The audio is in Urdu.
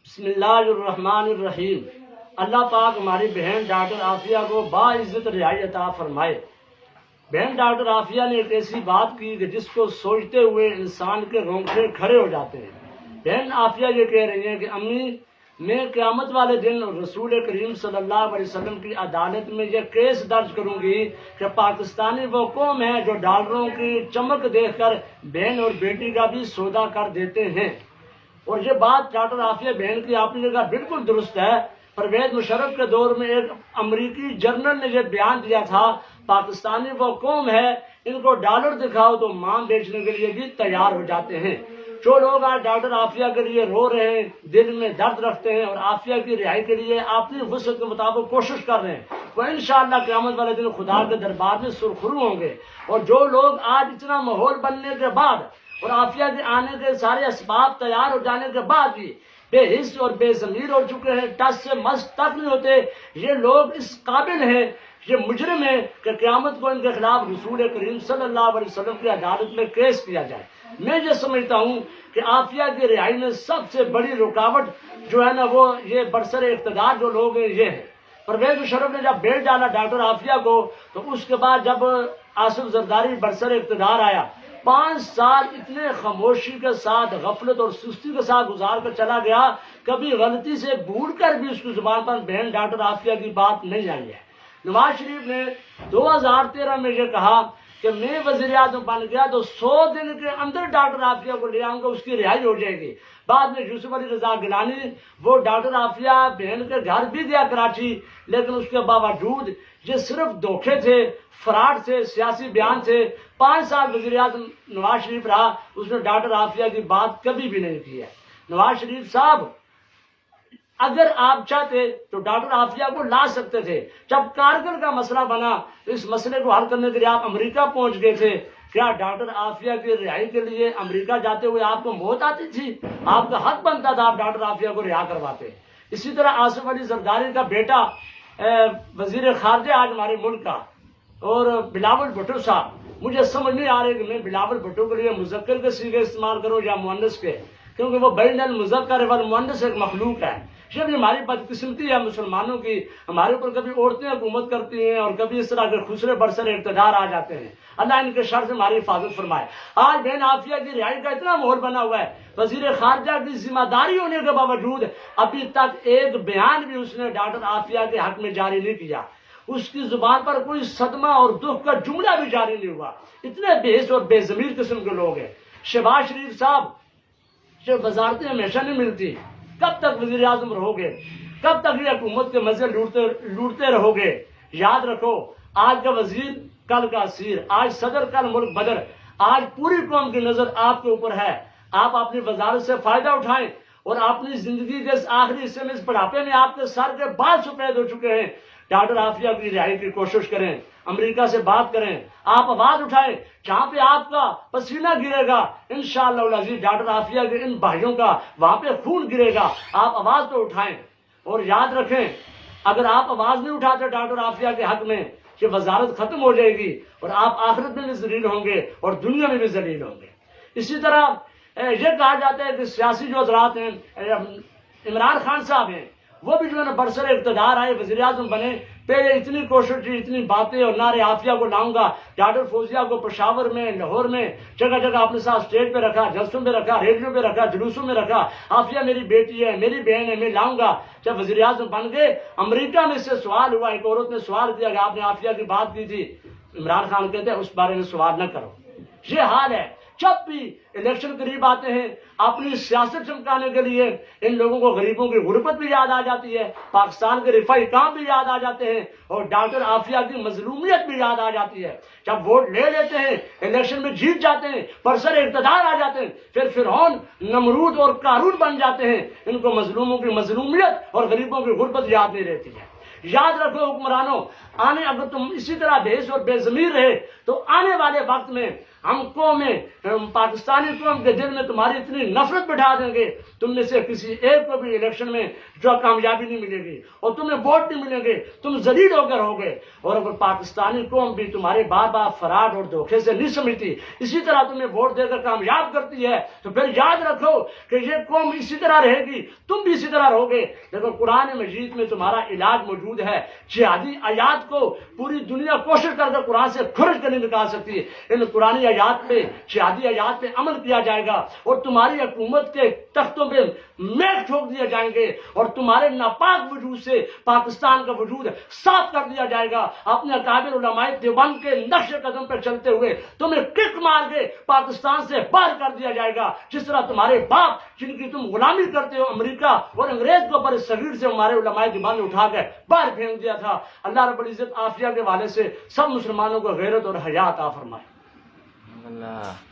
بسم اللہ الرحمن الرحیم۔ اللہ پاک ہماری بہن ڈاکٹر عافیہ کو باعزت رہائی عطا فرمائے۔ بہن ڈاکٹر عافیہ نے ایک ایسی بات کی کہ جس کو سوچتے ہوئے انسان کے رونگٹے کھڑے ہو جاتے ہیں۔ بہن عافیہ یہ کہہ رہی ہیں کہ امی، میں قیامت والے دن رسول کریم صلی اللہ علیہ وسلم کی عدالت میں یہ کیس درج کروں گی کہ پاکستانی وہ قوم ہے جو ڈالروں کی چمک دیکھ کر بہن اور بیٹی کا بھی سودا کر دیتے ہیں۔ اور یہ بات ڈاکٹر عافیہ بہن کی آپ نے کہا بالکل درست ہے۔ پرویز مشرف کے دور میں ایک امریکی جرنل نے یہ بیان دیا تھا، پاکستانی وہ قوم ہے ان کو ڈالر دکھاؤ تو ماں بیچنے کے لیے بھی تیار ہو جاتے ہیں۔ جو لوگ آج ڈاکٹر عافیہ کے لیے رو رہے ہیں، دل میں درد رکھتے ہیں اور عافیہ کی رہائی کے لیے اپنی وسعت کے مطابق کوشش کر رہے ہیں، وہ انشاءاللہ قیامت والے دن خدا کے دربار میں سرخرو ہوں گے۔ اور جو لوگ آج اتنا ماحول بننے کے بعد اور عافیہ کے آنے کے سارے اسباب تیار ہو جانے کے بعد بھی بے حس اور بے ضمیر ہو چکے ہیں، ٹس سے مس تک نہیں ہوتے، یہ لوگ اس قابل ہیں، یہ مجرم ہیں کہ قیامت کو ان کے خلاف رسول کریم صلی اللہ علیہ وسلم کی عدالت میں کیس کیا جائے۔ میں یہ سمجھتا ہوں کہ عافیہ کی رہائی میں سب سے بڑی رکاوٹ جو ہے نا وہ یہ برسر اقتدار جو لوگ ہیں یہ ہے۔ پرویز مشرف نے جب بیٹ ڈالا ڈاکٹر عافیہ کو تو اس کے بعد جب آصف زرداری برسر اقتدار آیا، 5 سال اتنے خاموشی کے ساتھ غفلت اور سستی کے ساتھ گزار کر چلا گیا، کبھی غلطی سے بھول کر بھی اس کی زبان پر بہن ڈاکٹر عافیہ کی بات نہیں آئی ہے۔ نواز شریف نے 2013 میں یہ کہا کہ میں وزیر اعظم بن گیا تو 100 دن کے اندر ڈاکٹر عافیہ کو لے آؤں گا، اس کی رہائی ہو جائے گی۔ بعد میں یوسف علی رضا گیلانی وہ ڈاکٹر عافیہ بہن کے گھر بھی گیا کراچی، لیکن اس کے باوجود یہ صرف دھوکے تھے، فراڈ تھے، سیاسی بیان تھے۔ 5 سال وزیر اعظم نواز شریف رہا، اس نے ڈاکٹر عافیہ کی بات کبھی بھی نہیں کی ہے۔ نواز شریف صاحب اگر آپ چاہتے تو ڈاکٹر عافیہ کو لا سکتے تھے۔ جب کارگل کا مسئلہ بنا تو اس مسئلے کو حل کرنے کے لیے آپ امریکہ پہنچ گئے تھے۔ کیا ڈاکٹر عافیہ کی رہائی کے لیے امریکہ جاتے ہوئے آپ کو موت آتی تھی؟ آپ کا حق بنتا تھا آپ ڈاکٹر عافیہ کو رہا کرواتے۔ اسی طرح آصف علی زرداری کا بیٹا وزیر خارجہ آج ہمارے ملک کا، اور بلاول بھٹو صاحب، مجھے سمجھ نہیں آ رہی کہ میں بلاول بھٹو کے لیے مذکر کے صیغے استعمال کروں یا مؤنث کے، کیونکہ وہ بین المذکر والمؤنث ایک مخلوق ہے۔ یہ بھی ہماری بدقسمتی ہے مسلمانوں کی، ہمارے اوپر کبھی عورتیں حکومت کرتی ہیں اور کبھی اس طرح کے خسرے برسر اقتدار آ جاتے ہیں۔ اللہ ان کے شر سے ہماری حفاظت فرمائے۔ آج بہن عافیہ کی رہائی کا اتنا ماحول بنا ہوا ہے، وزیر خارجہ کی ذمہ داری ہونے کے باوجود ابھی تک ایک بیان بھی اس نے ڈاکٹر عافیہ کے حق میں جاری نہیں کیا۔ اس کی زبان پر کوئی صدمہ اور دکھ کا جملہ بھی جاری نہیں ہوا۔ اتنے بے حس اور بے ضمیر قسم کے لوگ ہیں۔ شہباز شریف صاحب، جو وزارتیں ہمیشہ نہیں ملتی، کب تک وزیر اعظم رہو گے؟ کب تک یہ حکومت کے مزے لوٹتے رہو گے؟ یاد رکھو، آج کا وزیر کل کا اسیر، آج صدر کل ملک بدر۔ آج پوری قوم کی نظر آپ کے اوپر ہے۔ آپ اپنی وزارت سے فائدہ اٹھائیں اور اپنی زندگی کے اس آخری حصے میں، اس بڑھاپے میں آپ کے سر کے بال سفید ہو چکے ہیں، ڈاکٹر عافیہ کی رہائی کی کوشش کریں، امریکہ سے بات کریں، آپ آواز اٹھائیں۔ جہاں پہ آپ کا پسینہ گرے گا انشاءاللہ العزیز ڈاکٹر عافیہ کے ان بھائیوں کا وہاں پہ خون گرے گا۔ آپ آواز تو اٹھائیں اور یاد رکھیں، اگر آپ آواز نہیں اٹھاتے ڈاکٹر عافیہ کے حق میں، یہ وزارت ختم ہو جائے گی اور آپ آخرت میں بھی ذلیل ہوں گے اور دنیا میں بھی ذلیل ہوں گے۔ اسی طرح یہ کہا جاتا ہے کہ سیاسی جو حضرات ہیں، عمران خان صاحب ہیں، وہ بھی جو ہے نا برسر اقتدار آئے، وزیر اعظم بنے، پہلے اتنی کوشش کی، اتنی باتیں اور نعرے عافیہ کو لاؤں گا، ڈاکٹر فوزیہ کو پشاور میں، لاہور میں، جگہ جگہ اپنے ساتھ اسٹیج پہ رکھا، جلسوں پہ رکھا، ریڈیو پہ رکھا، جلوسوں میں رکھا، عافیہ میری بیٹی ہے، میری بہن ہے، میں لاؤں گا۔ جب وزیر اعظم بن گئے، امریکہ میں سے سوال ہوا، ایک عورت نے سوال کیا کہ آپ نے عافیہ کی بات کی تھی، عمران خان کہتے ہیں اس بارے میں سوال نہ کرو۔ یہ حال ہے۔ جب بھی الیکشن قریب آتے ہیں، اپنی سیاست چمکانے کے لیے ان لوگوں کو غریبوں کی غربت بھی یاد آ جاتی ہے، پاکستان کے رفاہی کام بھی یاد آ جاتے ہیں اور ڈاکٹر عافیہ کی مظلومیت بھی یاد آ جاتی ہے۔ جب ووٹ لے لیتے ہیں، الیکشن میں جیت جاتے ہیں، برسر اقتدار آ جاتے ہیں، پھر فرعون، نمرود اور قارون بن جاتے ہیں۔ ان کو مظلوموں کی مظلومیت اور غریبوں کی غربت یاد نہیں رہتی ہے۔ یاد رکھو حکمرانوں، اگر تم اسی طرح بے حس اور بے ضمیر رہے تو آنے والے وقت میں ہم پاکستانی قوم کے دل میں تمہاری اتنی نفرت بٹھا دیں گے، تم میں سے کسی ایک کو بھی الیکشن میں جو کامیابی نہیں ملے گی اور تمہیں ووٹ نہیں ملیں گے، تم ذلیل ہو کر ہوگے۔ اور اگر پاکستانی قوم بھی تمہارے بار بار فراڈ اور دھوکے سے نہیں سمجھتی، اسی طرح تمہیں ووٹ دے کر کامیاب کرتی ہے، تو پھر یاد رکھو کہ یہ قوم اسی طرح رہے گی، تم بھی اسی طرح رہو گے۔ لیکن قرآن مجید میں تمہارا علاج موجود ہے۔ جہادی آیات کو پوری دنیا کوشش کر کے قرآن سے کھرچ کر نہیں نکال سکتی، ان قرآن آیات پہ، جہادی آیات پہ عمل کیا جائے گا اور تمہاری حکومت کے تختوں پہ میخ ٹھوک دیے جائیں گے اور تمہارے ناپاک وجود سے پاکستان کا وجود صاف کر دیا جائے گا۔ اپنے اکابر علماء دیوبند کے نقش قدم پر چلتے ہوئے تمہیں کک مار کے پاکستان سے باہر کر دیا جائے گا، جس طرح تمہارے باپ جن کی تم غلامی کرتے ہو امریکہ اور انگریز کو بر صغیر سے ہمارے علماء دیوبند نے اٹھا کے باہر پھینک دیا تھا۔ اللہ رب العزت عافیہ کے حوالے سے سب مسلمانوں کو غیرت اور حیا عطا فرمائے۔ اللہ